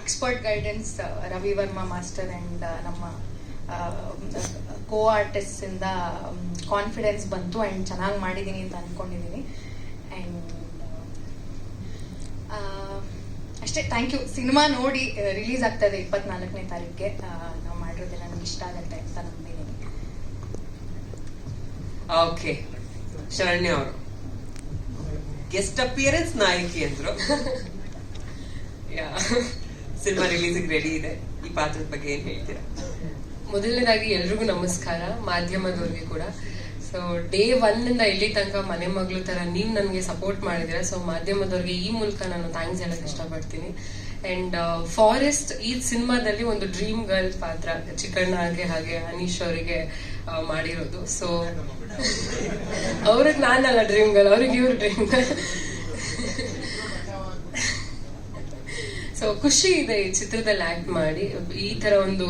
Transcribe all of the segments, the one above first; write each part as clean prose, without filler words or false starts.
Expert guidance Ravi Varma master and ನಮ್ಮ co artist ಇಂದ confidence ಬಂತು ಆ್ಯಂಡ್ ಚೆನ್ನಾಗಿ ಮಾಡಿದ್ದೀನಿ ಅಂತ ಅಂದ್ಕೊಂಡಿದ್ದೀನಿ. ಆ್ಯಂಡ್ ಅಷ್ಟೇ, ಥ್ಯಾಂಕ್ ಯು. ಸಿನಿಮಾ ನೋಡಿ ರಿಲೀಸ್ ಆಗ್ತದೆ 24ನೇ ತಾರೀಕಿಗೆ. ನಾವು ಮಾಡಿರೋದೆಲ್ಲ ನಮ್ಗೆ ಇಷ್ಟ ಆಗುತ್ತೆ ಅಂತ ನಂಬಿದ್ದೀನಿ. ಓಕೆ, ಶರಣ್ಯ ಅವರು ಗೆಸ್ಟ್ ಅಪಿಯರೆನ್ಸ್ ನಾಯಕಿ ಅಂದ್ರು. ಸಿನಿಮಾ ರಿಲೀಸಿಗೆ ರೆಡಿ ಇದೆ. ಈ ಪಾತ್ರದ ಬಗ್ಗೆ ಏನ್ ಹೇಳ್ತೀರಾ? ಮೊದಲನೇದಾಗಿ ಎಲ್ರಿಗೂ ನಮಸ್ಕಾರ, ಮಾಧ್ಯಮದವ್ರಿಗೆ ಕೂಡ. ಸೊ ಡೇ 1 ಇಂದ ಇಲ್ಲಿ ತನಕ ಮನೆ ಮಗಳು ತರ ನೀವು ನನಗೆ ಸಪೋರ್ಟ್ ಮಾಡಿದ್ದೀರಾ. ಸೊ ಮಾಧ್ಯಮದವ್ರಿಗೆ ಈ ಮೂಲಕ ನಾನು ಥ್ಯಾಂಕ್ಸ್ ಹೇಳಕ್ ಇಷ್ಟಪಡ್ತೀನಿ. ಅಂಡ್ ಫಾರೆಸ್ಟ್ ಈ ಸಿನಿಮಾದಲ್ಲಿ ಒಂದು ಡ್ರೀಮ್ ಗರ್ಲ್ ಪಾತ್ರ ಚಿಕ್ಕಣ್ಣ ಹಾಗೆ ಅನೀಶ್ ಅವರಿಗೆ ಮಾಡಿರೋದು. ಸೊ ಅವ್ರಿಗೆ ನಾನಲ್ಲ ಡ್ರೀಮ್ ಗರ್ಲ್, ಅವ್ರಿಗೆ ಇವ್ರು ಡ್ರೀಮ್ ಗರ್ಲ್. ಸೊ ಖುಷಿ ಇದೆ ಈ ಚಿತ್ರದಲ್ಲಿ ಆಕ್ಟ್ ಮಾಡಿ. ಈ ತರ ಒಂದು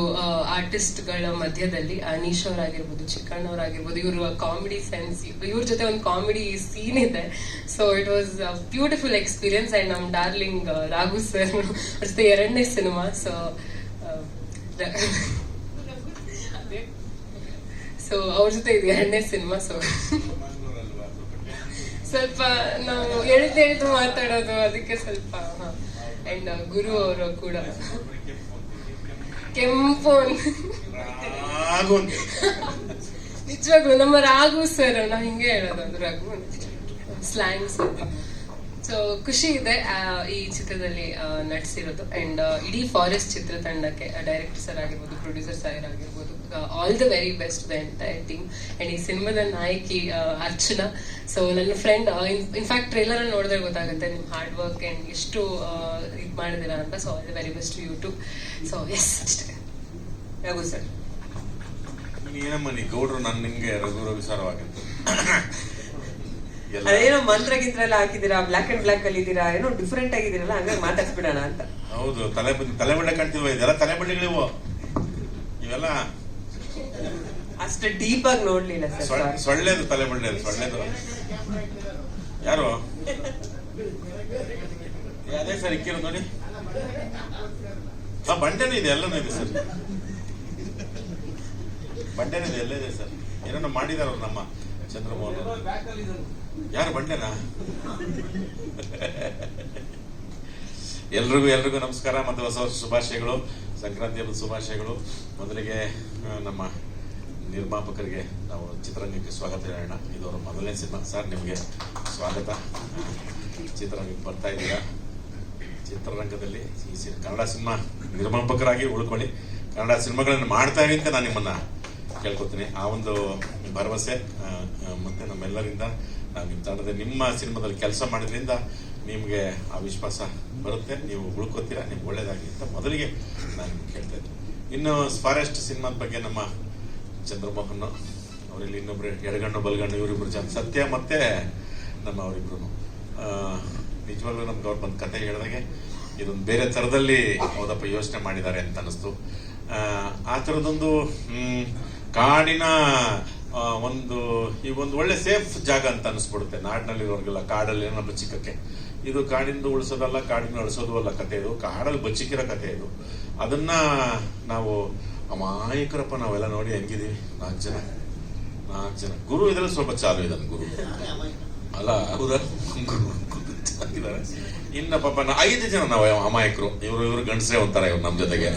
ಆರ್ಟಿಸ್ಟ್ ಗಳ ಮಧ್ಯದಲ್ಲಿ ಅನೀಶ್ ಅವರಾಗಿರ್ಬೋದು, ಚಿಕ್ಕಣ್ಣ ಅವರಾಗಿರ್ಬೋದು, ಇವ್ರ ಕಾಮಿಡಿ ಸೆನ್ಸ್, ಇವ್ರ ಜೊತೆ ಒಂದು ಕಾಮಿಡಿ ಸೀನ್ ಇದೆ. So it was beautiful experience. And ನಮ್ ಡಾರ್ಲಿಂಗ್ ರಾಘು ಸರ್ ಜೊತೆ 2ನೇ ಸಿನಿಮಾ. ಸೊ ಅವ್ರ ಜೊತೆ ಇದು 2ನೇ ಸಿನಿಮಾ. ಸೊ ಸ್ವಲ್ಪ ನಾವು ಎಳ್ದು ಮಾತಾಡೋದು, ಅದಕ್ಕೆ ಸ್ವಲ್ಪ. ಅಂಡ್ ಗುರು ಅವರು ಕೂಡ ಕೆಂಪು ನಿಜವಾಗ್ಲು ನಮ್ಮ ರಾಘು ಸರ್, ನಾ ಹಿಂಗೆ ಹೇಳೋದು, ಅದು ರಾಘು ಸ್ಲ್ಯಾಂಗ್ಸ್. ಸೊ ಖುಷಿ ಇದೆ ಈ ಚಿತ್ರದಲ್ಲಿ ನಟಿಸಿರೋದು. ಅಂಡ್ ಇಡೀ ಫಾರೆಸ್ಟ್ ಚಿತ್ರತಂಡಕ್ಕೆ ಡೈರೆಕ್ಟರ್ ಸರ್ ಆಗಿರ್ಬೋದು, ಪ್ರೊಡ್ಯೂಸರ್ ಸರ್ ಆಗಿರ್ಬೋದು, all the very best the entire team. And ಈ ಸಿನಿಮಾದ ನಾಯಕಿ ಅರ್ಚನಾ. ಸೊ ನನ್ನ ಫ್ರೆಂಡ್, ಇನ್ಫ್ಯಾಕ್ಟ್ ಟ್ರೇಲರ್ ಅಲ್ಲಿ ನೋಡಿದ್ರೆ ಗೊತ್ತಾಗುತ್ತೆ ನಿಮ್ ಹಾರ್ಡ್ ವರ್ಕ್ ಅಂಡ್ ಎಷ್ಟು ಇದು ಮಾಡಿದಿರಾ ಅಂತ. So all the very best you too. So yes, ಅಷ್ಟೇ. ಯಾಗು ಸರ್, ಏನಮ್ಮ ನೀ ಗೌಡ್ರು ನಾನು ನಿಮ್ಗೆ ರಘು ಸಾರವಾಗಿತ್ತು. ಅದೇನೋ ಮಂತ್ರ ಗಿಂತ್ರ ಎಲ್ಲ ಹಾಕಿದೀರಾ, ಬ್ಲಾಕ್ ಅಂಡ್ ಬ್ಲಾಕ್ ಕಲಿದೀರಾ, ಏನೋ ಡಿಫ್ರೆಂಟ್ ಆಗಿದ್ದೀರಲ್ಲ, ಹಂಗಾಗಿ ಮಾತಾಡ್ಸ್ಬಿಡೋಣ ಅಂತ. ಹೌದು, ತಲೆಬಂಡೆ ಕಾಣ್ತಿಲ್ವ? ಇದೆಲ್ಲ ತಲೆಬಂಡೆಗಳಿವು ಇವೆಲ್ಲ. ಅಷ್ಟು ಡೀಪ್ ಆಗಿ ನೋಡ್ಲಿಲ್ಲ ಸರ್. ಸೊಳ್ಳೆದು ತಲೆಬಂಡೆ, ಸೊಳ್ಳೆದು. ಯಾರು ಅದೇ ಸರ್ ಇಕ್ಕಿರೋ ನೋಡಿ. ಬಂಡೆನೂ ಇದೆ, ಎಲ್ಲನೂ ಇದೆ ಸರ್. ಬಂಡೆನೂ ಇದೆ, ಎಲ್ಲ ಇದೆ ಸರ್. ಏನೋ ಮಾಡಿದಾರ ನಮ್ಮ ಚಂದ್ರಮೋಹನ್. ಯಾರು ಬಂಡೆನಾ? ಎಲ್ರಿಗೂ ನಮಸ್ಕಾರ ಮತ್ತು ಹೊಸ ವರ್ಷ ಶುಭಾಶಯಗಳು, ಸಂಕ್ರಾಂತಿ ಹಬ್ಬದ ಶುಭಾಶಯಗಳು. ಮೊದಲಿಗೆ ನಮ್ಮ ನಿರ್ಮಾಪಕರಿಗೆ ನಾವು ಚಿತ್ರರಂಗಕ್ಕೆ ಸ್ವಾಗತ ಹೇಳೋಣ. ಇದು ಅವರ ಮೊದಲನೇ ಸಿನಿಮಾ. ಸರ್, ನಿಮಗೆ ಸ್ವಾಗತ. ಚಿತ್ರರಂಗಕ್ಕೆ ಬರ್ತಾ ಇದ್ದೀರಾ. ಚಿತ್ರರಂಗದಲ್ಲಿ ಈ ಕನ್ನಡ ಸಿನಿಮಾ ನಿರ್ಮಾಪಕರಾಗಿ ಉಳ್ಕೊಳ್ಳಿ, ಕನ್ನಡ ಸಿನಿಮಾಗಳನ್ನು ಮಾಡ್ತಾ ಇರಿ ಅಂತ ನಾನು ನಿಮ್ಮನ್ನ ಕೇಳ್ಕೊತೀನಿ. ಆ ಒಂದು ಭರವಸೆ ಮತ್ತೆ ನಮ್ಮೆಲ್ಲರಿಂದ, ನಾವು ನಿಮ್ಮ ತಂಡದಲ್ಲಿ ನಿಮ್ಮ ಸಿನಿಮಾದಲ್ಲಿ ಕೆಲಸ ಮಾಡೋದ್ರಿಂದ ನಿಮಗೆ ಆ ವಿಶ್ವಾಸ ಬರುತ್ತೆ, ನೀವು ಉಳ್ಕೋತೀರಾ, ನಿಮ್ಗೆ ಒಳ್ಳೇದಾಗಲಿ ಅಂತ ಮೊದಲಿಗೆ ನಾನು ಕೇಳ್ತಾ ಇದ್ದೀನಿ. ಇನ್ನು ಫಾರೆಸ್ಟ್ ಸಿನಿಮಾದ ಬಗ್ಗೆ ನಮ್ಮ ಚಂದ್ರಮೋಹನ್ ಅವರಲ್ಲಿ ಇನ್ನೊಬ್ರು ಎಡಗಣ್ಣು ಬಲಗಣ್ಣು ಇವರಿಬ್ರು ಸತ್ಯ ಮತ್ತೆ ನಮ್ಮ ಅವರಿಬ್ರು ನಿಜವಾಗ್ಲೂ ನಮ್ಗೆ ಅವ್ರು ಬಂದು ಕತೆ ಹೇಳಿದಾಗೆ ಇದೊಂದು ಬೇರೆ ಥರದಲ್ಲಿ ಹೌದಪ್ಪ ಯೋಚನೆ ಮಾಡಿದ್ದಾರೆ ಅಂತ ಅನಿಸ್ತು. ಆ ಥರದೊಂದು ಕಾಡಿನ ಒಂದು ಒಳ್ಳೆ ಸೇಫ್ ಜಾಗ ಅಂತ ಅನಿಸ್ಬಿಡುತ್ತೆ ನಾಡಿನಲ್ಲಿರೋರ್ಗೆಲ್ಲ. ಕಾಡಲ್ಲಿ ಏನೋ ಬಚ್ಚಿಕಕ್ಕೆ, ಇದು ಕಾಡಿಂದ ಉಳಿಸೋದಲ್ಲ, ಕಾಡಿನ ಅಳಿಸೋದು ಅಲ್ಲ ಕತೆ, ಇದು ಕಾಡಲ್ಲಿ ಬಚ್ಚಿಕಿರೋ ಕತೆ ಇದು. ಅದನ್ನ ನಾವು ಅಮಾಯಕರಪ್ಪ ನಾವೆಲ್ಲ ನೋಡಿ ಹೆಂಗಿದೀವಿ. 4 ಜನ ಗುರು ಇದ್ರಲ್ಲಿ ಸ್ವಲ್ಪ ಚಾಲು ಇದ್ದಾನೆ ಗುರು ಅಲ್ಲ, ಗುರು ಚೆನ್ನಾಗಿದ್ದಾರೆ. ಇನ್ನ ಪಾಪ 5 ಜನ ನಾವು ಅಮಾಯಕರು. ಇವರು ಗಂಡಸ್ರೆ ಒಂಥರ ಇವ್ರು ನಮ್ಮ ಜೊತೆಗೆ.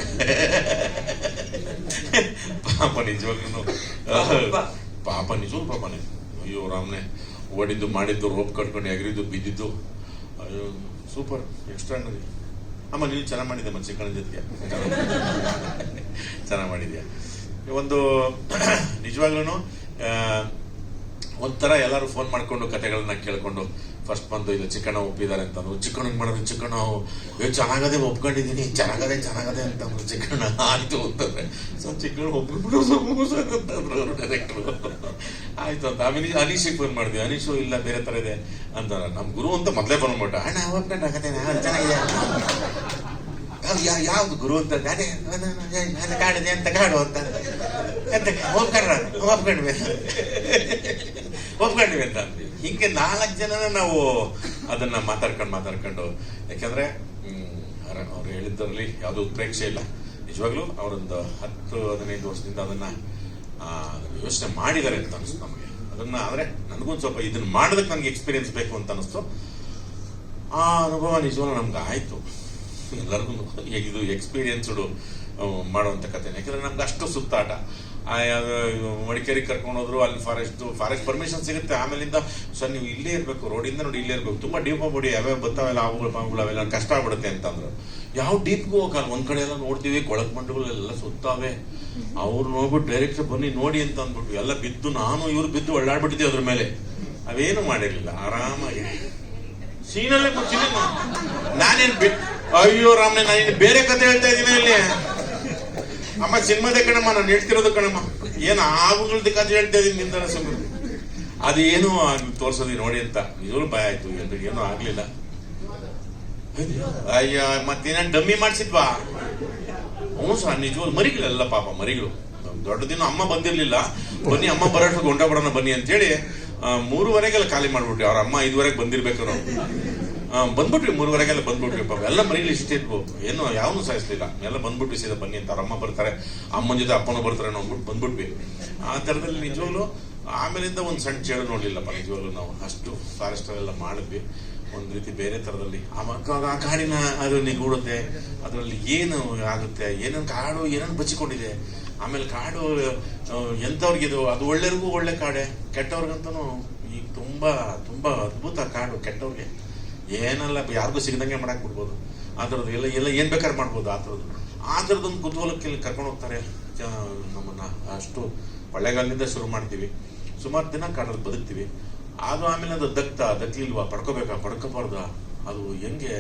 ಪಾಪ ನಿಜವಾಗ್ಲೂ ಪಾಪನೇ. ಅಯ್ಯೋ ರಾಮ್ನೆ, ಓಡಿದ್ದು ಮಾಡಿದ್ದು, ರೋಪ್ ಕಟ್ಕೊಂಡು ಎಗರಿದ್ದು ಬಿದ್ದಿದ್ದು, ಅಯ್ಯೋ ಸೂಪರ್, ಎಕ್ಸ್ಟ್ರಾರ್ಡಿನರಿ. ಅಮ್ಮ ನೀನು ಚೆನ್ನಾಗಿ ಮಾಡಿದ್ದೆ, ಮತ್ತೆ ಚಿಕ್ಕಣ್ಣ ಜೊತೆಗೆ ಚೆನ್ನಾಗಿ ಮಾಡಿದ್ಯಾ. ಒಂದು ನಿಜವಾಗ್ಲೂ ಒಂಥರ ಎಲ್ಲರೂ ಫೋನ್ ಮಾಡ್ಕೊಂಡು ಕತೆಗಳನ್ನ ಕೇಳ್ಕೊಂಡು ಫಸ್ಟ್ ಬಂದು ಇದು ಚಿಕ್ಕಣ್ಣ ಒಪ್ಪಿದ್ದಾರೆ ಅಂತಂದ್ರು. ಚಿಕ್ಕಣ್ಣ ಮಾಡಿದ್ರು, ಚಿಕ್ಕಣ್ಣ ಚೆನ್ನಾಗದೆ ಒಪ್ಕೊಂಡಿದ್ದೀನಿ, ಚೆನ್ನಾಗದೆ ಅಂತಂದ್ರು. ಚಿಕ್ಕಣ್ಣ ಆಯ್ತು ಅಂತಂದ್ರೆ ಸೊ ಚಿಕ್ಕಣ್ಣ ಒಪ್ಪಿಬಿಟ್ಟು ಅಂತಂದ್ರು ಅವರು ಡೈರೆಕ್ಟ್ರು. ಆಯ್ತು ಅಂತ. ಆಮೇಲೆ ಅನೀಶಿಗೆ ಫೋನ್ ಮಾಡಿದ್ವಿ. ಅನೀಶು ಇಲ್ಲ ಬೇರೆ ತರ ಇದೆ ಅಂತ. ನಮ್ ಗುರು ಅಂತ ಮೊದಲೇ ಫೋನ್ ಮಾಡ್ಬಿಟ್ಟ, ಅಣ್ಣ ಒಪ್ಕೊಂಡ ಕತೆ ಚೆನ್ನಾಗಿದೆ. ಯಾವ್ದು ಗುರು ಅಂತ, ಅದೇ ಕಾಡಿದೆ ಅಂತ ಕಾಡು ಅಂತ ಒಪ್ಕೊಂಡ್ವಿ ಅಂತ ಅಂದ್ವಿ. ಹಿಂಗೆ 4 ಜನನ ನಾವು ಅದನ್ನ ಮಾತಾಡ್ಕೊಂಡು ಯಾಕಂದ್ರೆ ಅವ್ರು ಹೇಳಿದ್ದರಲ್ಲಿ ಯಾವುದೂ ಉತ್ಪ್ರೇಕ್ಷೆ ಇಲ್ಲ. ನಿಜವಾಗ್ಲೂ ಅವರೊಂದು 10-15 ವರ್ಷದಿಂದ ಅದನ್ನ ಯೋಚನೆ ಮಾಡಿದ್ದಾರೆ ಅಂತ ಅನಿಸ್ತು ನಮಗೆ. ಅದನ್ನ ಆದರೆ ನನಗೊಂದು ಸ್ವಲ್ಪ ಇದನ್ನ ಮಾಡೋದಕ್ಕೆ ನನಗೆ ಎಕ್ಸ್ಪೀರಿಯನ್ಸ್ ಬೇಕು ಅಂತ ಅನಿಸ್ತು. ಆ ಅನುಭವ ನಿಜವಾಗ್ಲೂ ನಮ್ಗೆ ಆಯಿತು. ಎಲ್ಲರಿಗೂ ಇದು ಎಕ್ಸ್ಪೀರಿಯನ್ಸ್ಡು ಮಾಡುವಂಥ ಕಥೆ. ಯಾಕಂದರೆ ನಮ್ಗೆ ಅಷ್ಟು ಸುತ್ತಾಟ. ಮಡಿಕೇರಿಗೆ ಕರ್ಕೊಂಡು ಹೋದ್ರು, ಅಲ್ಲಿ ಫಾರೆಸ್ಟ್ ಪರ್ಮಿಷನ್ ಸಿಗುತ್ತೆ. ಆಮೇಲಿಂದ ಸರ್ ನೀವು ಇಲ್ಲೇ ಇರಬೇಕು, ರೋಡಿಂದ ನೋಡಿ ಇಲ್ಲೇ ಇರಬೇಕು, ತುಂಬ ಡೀಪ್ ಬೋಡಿ ಯಾವ್ಯಾವ ಬರ್ತಾವೆಲ್ಲ ಅವುಗಳು ಅವೆಲ್ಲ ಕಷ್ಟ ಆಗ್ಬಿಡುತ್ತೆ ಅಂತಂದ್ರು. ಯಾವ ಡೀಪ್ಗೂ ಹೋಗಲ್ಲ. ಒಂದ್ ಕಡೆ ಎಲ್ಲ ನೋಡ್ತೀವಿ, ಕೊಳಕ್ ಬಂಡೆಗಳೆಲ್ಲ ಸುತ್ತಾವೆ. ಅವ್ರು ನೋಡ್ಬಿಟ್ಟು ಡೈರೆಕ್ಟ್ ಬನ್ನಿ ನೋಡಿ ಅಂತ ಅಂದ್ಬಿಟ್ಟು ಎಲ್ಲ ಬಿದ್ದು, ನಾನು ಇವ್ರು ಬಿದ್ದು ಒಳ್ಳಾಡ್ಬಿಟ್ಟಿದ್ವಿ ಅದ್ರ ಮೇಲೆ. ಅವೇನು ಮಾಡಿರ್ಲಿಲ್ಲ, ಆರಾಮಾಗಿ ಸೀನಲ್ಲೇ ಕೂತಿನಿ. ನಾನೇನ್ ಅಯ್ಯೋ ರಾಮನೆ, ನಾನು ಬೇರೆ ಕತೆ ಹೇಳ್ತಾ ಇದ್ದೀನಿ ಇಲ್ಲಿ. ಅಮ್ಮ ಸಿನಿಮಾದೇ ಕಣಮ್ಮ ನಾನು ಹೇಳ್ತಿರೋದು ಕಣಮ್ಮ, ಏನು ಆಗುಗಳದ ಕತೆ ಹೇಳ್ತಾ ಇದೀನಿ ನಿಂದ ಸುಮ್ಮನೆ. ಅದೇನು ತೋರ್ಸೋದಿ ನೋಡಿ ಅಂತ ನಿಜವೂ ಭಯ ಆಯ್ತು. ಎಲ್ರಿಗೂ ಏನೂ ಆಗ್ಲಿಲ್ಲ. ಅಯ್ಯ ಮತ್ತೇನ ಡಮ್ಮಿ ಮಾಡ್ಸಿದ್ವಾ? ಹ್ಞೂ ಸರ್, ನಿಜವೂ ಮರಿಗಳೆಲ್ಲ ಪಾಪ ಮರಿಗಳು. ದೊಡ್ಡ ದಿನ ಅಮ್ಮ ಬಂದಿರ್ಲಿಲ್ಲ. ಬನ್ನಿ ಅಮ್ಮ ಬರೋಷ್ಟು ಗೊಂಡ ಬಿಡೋಣ ಬನ್ನಿ ಅಂತೇಳಿ 3:30ಗೆಲ್ಲ ಖಾಲಿ ಮಾಡ್ಬಿಟ್ರಿ. ಅವ್ರ ಅಮ್ಮ 5:30ಗೆ ಬಂದಿರ್ಬೇಕು. ನಾವು ಬಂದ್ಬಿಟ್ವಿ, 3:30ಗೆಲ್ಲ ಬಂದ್ಬಿಟ್ವಿ. ಪಾಪ ಎಲ್ಲ ಮರಿಗಳು ಇಷ್ಟಿದ್ವು, ಏನು ಯಾವನು ಸಾಯಿಸ್ಲಿಲ್ಲ. ಎಲ್ಲ ಬಂದ್ಬಿಟ್ವಿ ಸೀದಾ ಬನ್ನಿ ಅಂತ. ಅವ್ರ ಅಮ್ಮ ಬರ್ತಾರೆ, ಅಮ್ಮನ ಜೊತೆ ಅಪ್ಪನೂ ಬರ್ತಾರೆ ಅಂದ್ಬಿಟ್ಟು ಬಂದ್ಬಿಟ್ವಿ. ಆ ಥರದಲ್ಲಿ ನಿಜವಾಗ್ಲು ಆಮೇಲಿಂದ ಒಂದು ಸಣ್ಣ ಚೇಳು ನೋಡ್ಲಿಲ್ಲಪ್ಪ. ನಿಜವಾಗ್ಲು ನಾವು ಅಷ್ಟು ಫಾರೆಸ್ಟ್ ಎಲ್ಲ ಮಾಡಿದ್ವಿ ಒಂದು ರೀತಿ ಬೇರೆ ಥರದಲ್ಲಿ. ಆ ಕಾಡಿನ ಅದು ನಿಗೂಡುತ್ತೆ, ಅದರಲ್ಲಿ ಏನು ಆಗುತ್ತೆ, ಏನೇನು ಕಾಡು ಏನೇನು ಬಚ್ಚಿಕೊಂಡಿದೆ. ಆಮೇಲೆ ಕಾಡು ಎಂಥವ್ರಿಗೆ ಅದು ಒಳ್ಳೆಯವ್ರಿಗೂ ಒಳ್ಳೆ ಕಾಡೆ, ಕೆಟ್ಟವ್ರಿಗಂತೂ ಈಗ ತುಂಬಾ ತುಂಬಾ ಅದ್ಭುತ ಕಾಡು. ಕೆಟ್ಟವ್ರಿಗೆ ಏನೆಲ್ಲ ಯಾರಿಗೂ ಸಿಗದಂಗೆ ಮಾಡಕ್ ಬಿಡ್ಬೋದು. ಆ ಥರದ್ದು ಎಲ್ಲ ಏನ್ ಬೇಕಾದ್ರೆ ಮಾಡ್ಬೋದು. ಆ ಥರದೊಂದು ಕುತೂಹಲಕ್ಕೆ ಕರ್ಕೊಂಡು ಹೋಗ್ತಾರೆ ನಮ್ಮನ್ನ. ಅಷ್ಟು ಕೊಳ್ಳೇಗಾಲದಿಂದ ಶುರು ಮಾಡ್ತೀವಿ, ಸುಮಾರು ದಿನ ಕಾಡಲ್ಲಿ ಬದುಕ್ತೀವಿ. ಅದು ಆಮೇಲೆ ಅದು ದಕ್ಲಿಲ್ವಾ, ಪಡ್ಕೋಬೇಕಾ, ಪಡ್ಕೋಬಾರ್ದ, ಅದು ಹೆಂಗೆ